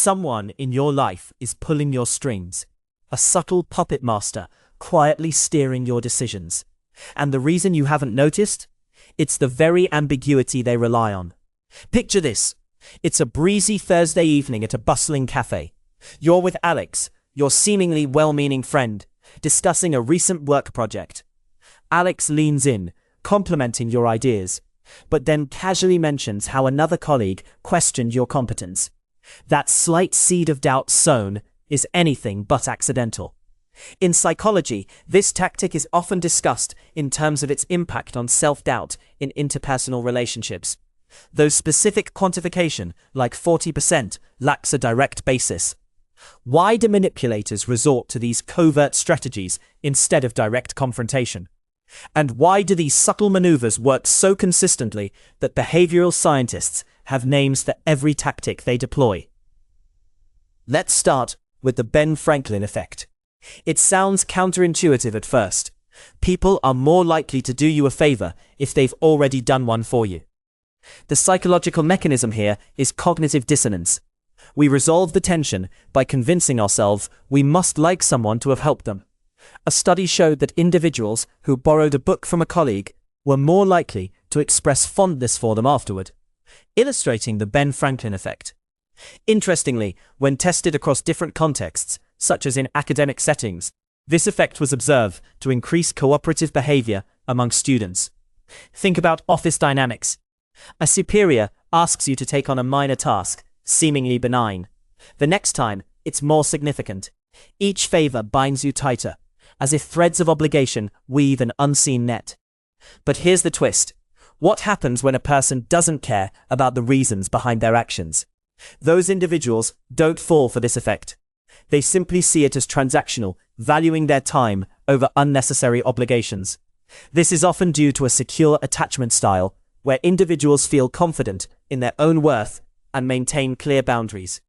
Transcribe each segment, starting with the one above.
Someone in your life is pulling your strings, a subtle puppet master quietly steering your decisions. And the reason you haven't noticed? It's the very ambiguity they rely on. Picture this. It's a breezy Thursday evening at a bustling cafe. You're with Alex, your seemingly well-meaning friend, discussing a recent work project. Alex leans in, complimenting your ideas, but then casually mentions how another colleague questioned your competence. That slight seed of doubt sown is anything but accidental. In psychology, this tactic is often discussed in terms of its impact on self-doubt in interpersonal relationships. Though specific quantification, like 40%, lacks a direct basis. Why do manipulators resort to these covert strategies instead of direct confrontation? And why do these subtle maneuvers work so consistently that behavioral scientists have names for every tactic they deploy? Let's start with the Ben Franklin effect. It sounds counterintuitive at first. People are more likely to do you a favor if they've already done one for you. The psychological mechanism here is cognitive dissonance. We resolve the tension by convincing ourselves we must like someone to have helped them. A study showed that individuals who borrowed a book from a colleague were more likely to express fondness for them afterward, illustrating the Ben Franklin effect. Interestingly, when tested across different contexts, such as in academic settings, this effect was observed to increase cooperative behavior among students. Think about office dynamics. A superior asks you to take on a minor task, seemingly benign. The next time, it's more significant. Each favor binds you tighter, as if threads of obligation weave an unseen net. But here's the twist. What happens when a person doesn't care about the reasons behind their actions? Those individuals don't fall for this effect. They simply see it as transactional, valuing their time over unnecessary obligations. This is often due to a secure attachment style, where individuals feel confident in their own worth and maintain clear boundaries.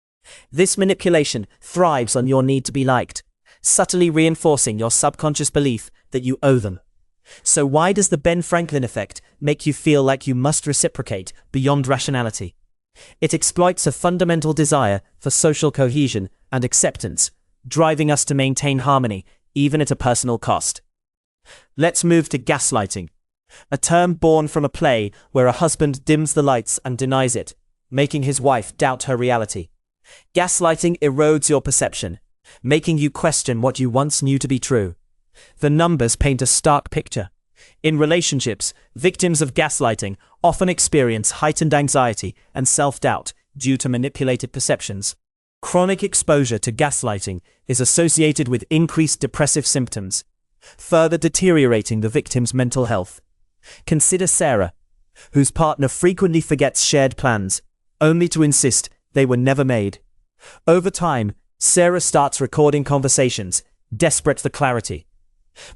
This manipulation thrives on your need to be liked, subtly reinforcing your subconscious belief that you owe them. So why does the Ben Franklin effect make you feel like you must reciprocate beyond rationality? It exploits a fundamental desire for social cohesion and acceptance, driving us to maintain harmony, even at a personal cost. Let's move to gaslighting, a term born from a play where a husband dims the lights and denies it, making his wife doubt her reality. Gaslighting erodes your perception, making you question what you once knew to be true. The numbers paint a stark picture. In relationships, victims of gaslighting often experience heightened anxiety and self-doubt due to manipulated perceptions. Chronic exposure to gaslighting is associated with increased depressive symptoms, further deteriorating the victim's mental health. Consider Sarah, whose partner frequently forgets shared plans, only to insist they were never made. Over time, Sarah starts recording conversations, desperate for clarity.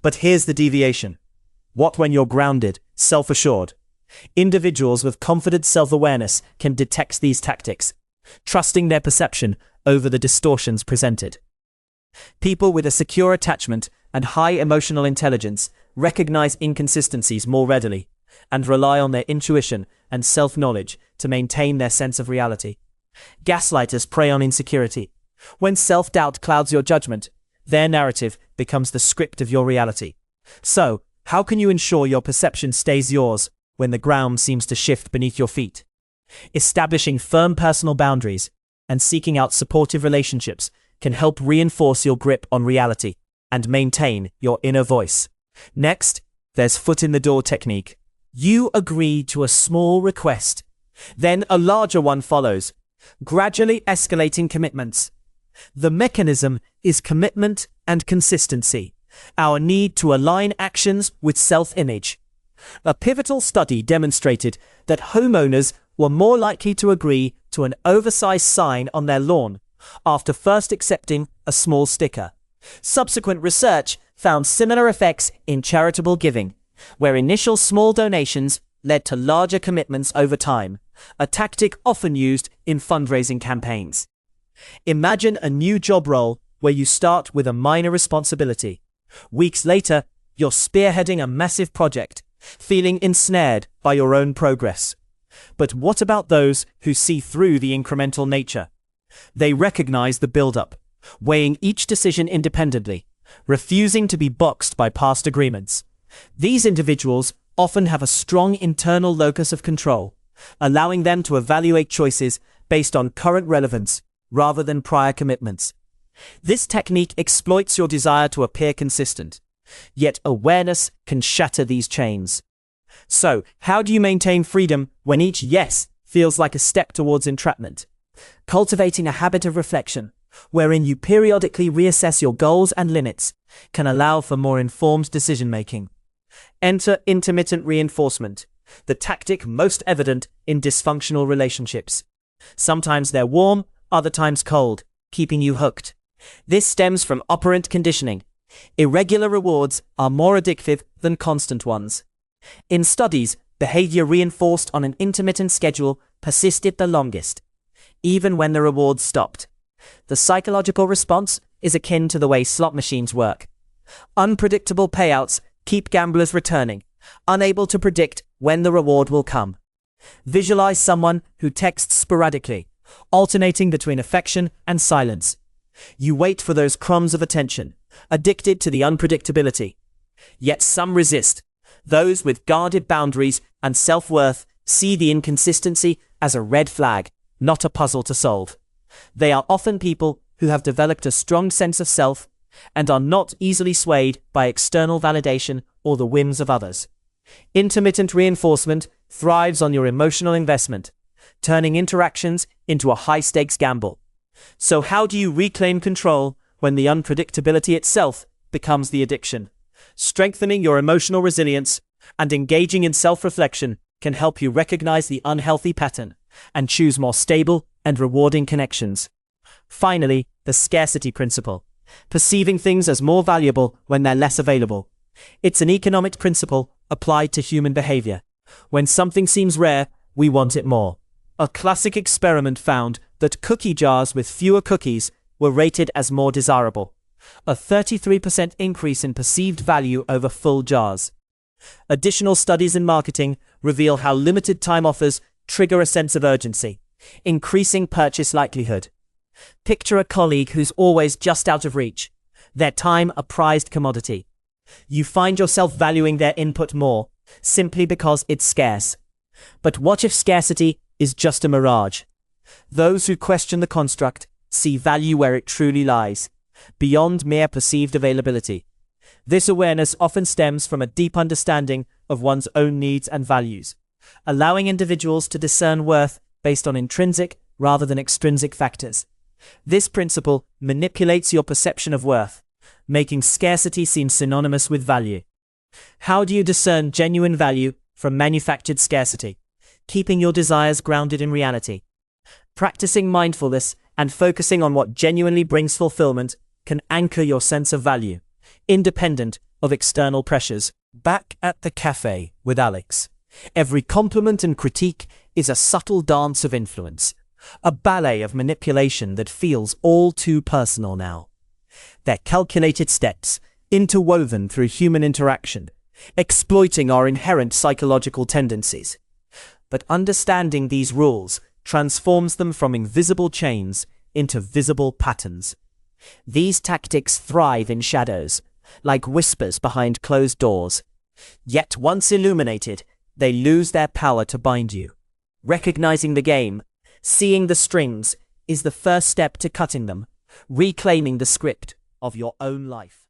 But here's the deviation. What when you're grounded, self-assured? Individuals with confident self-awareness can detect these tactics, trusting their perception over the distortions presented. People with a secure attachment and high emotional intelligence recognize inconsistencies more readily and rely on their intuition and self-knowledge to maintain their sense of reality. Gaslighters prey on insecurity. When self-doubt clouds your judgment, their narrative becomes the script of your reality. So, how can you ensure your perception stays yours when the ground seems to shift beneath your feet? Establishing firm personal boundaries and seeking out supportive relationships can help reinforce your grip on reality and maintain your inner voice. Next, there's foot-in-the-door technique. You agree to a small request, then a larger one follows, gradually escalating commitments. The mechanism is commitment and consistency, our need to align actions with self-image. A pivotal study demonstrated that homeowners were more likely to agree to an oversized sign on their lawn after first accepting a small sticker. Subsequent research found similar effects in charitable giving, where initial small donations led to larger commitments over time, a tactic often used in fundraising campaigns. Imagine a new job role where you start with a minor responsibility. Weeks later, you're spearheading a massive project, feeling ensnared by your own progress. But what about those who see through the incremental nature? They recognize the build-up, weighing each decision independently, refusing to be boxed by past agreements. These individuals often have a strong internal locus of control, allowing them to evaluate choices based on current relevance rather than prior commitments. This technique exploits your desire to appear consistent, yet awareness can shatter these chains. So, how do you maintain freedom when each yes feels like a step towards entrapment? Cultivating a habit of reflection, wherein you periodically reassess your goals and limits, can allow for more informed decision-making. Enter intermittent reinforcement, the tactic most evident in dysfunctional relationships. Sometimes they're warm, other times cold, keeping you hooked. This stems from operant conditioning. Irregular rewards are more addictive than constant ones. In studies, behavior reinforced on an intermittent schedule persisted the longest, even when the rewards stopped. The psychological response is akin to the way slot machines work. Unpredictable payouts keep gamblers returning, unable to predict when the reward will come. Visualize someone who texts sporadically, alternating between affection and silence. You wait for those crumbs of attention, addicted to the unpredictability. Yet some resist. Those with guarded boundaries and self-worth see the inconsistency as a red flag, not a puzzle to solve. They are often people who have developed a strong sense of self and are not easily swayed by external validation or the whims of others. Intermittent reinforcement thrives on your emotional investment, turning interactions into a high-stakes gamble. So how do you reclaim control when the unpredictability itself becomes the addiction? Strengthening your emotional resilience and engaging in self-reflection can help you recognize the unhealthy pattern and choose more stable and rewarding connections. Finally, the scarcity principle. Perceiving things as more valuable when they're less available. It's an economic principle applied to human behavior. When something seems rare, we want it more. A classic experiment found that cookie jars with fewer cookies were rated as more desirable, a 33% increase in perceived value over full jars. Additional studies in marketing reveal how limited time offers trigger a sense of urgency, increasing purchase likelihood. Picture a colleague who's always just out of reach, their time a prized commodity. You find yourself valuing their input more, simply because it's scarce. But what if scarcity is just a mirage? Those who question the construct see value where it truly lies, beyond mere perceived availability. This awareness often stems from a deep understanding of one's own needs and values, allowing individuals to discern worth based on intrinsic rather than extrinsic factors. This principle manipulates your perception of worth, making scarcity seem synonymous with value. How do you discern genuine value from manufactured scarcity? Keeping your desires grounded in reality. Practicing mindfulness and focusing on what genuinely brings fulfillment can anchor your sense of value, independent of external pressures. Back at the cafe with Alex. Every compliment and critique is a subtle dance of influence, a ballet of manipulation that feels all too personal now. They're calculated steps, interwoven through human interaction, exploiting our inherent psychological tendencies. But understanding these rules transforms them from invisible chains into visible patterns. These tactics thrive in shadows, like whispers behind closed doors. Yet once illuminated, they lose their power to bind you. Recognizing the game, seeing the strings, is the first step to cutting them, reclaiming the script of your own life.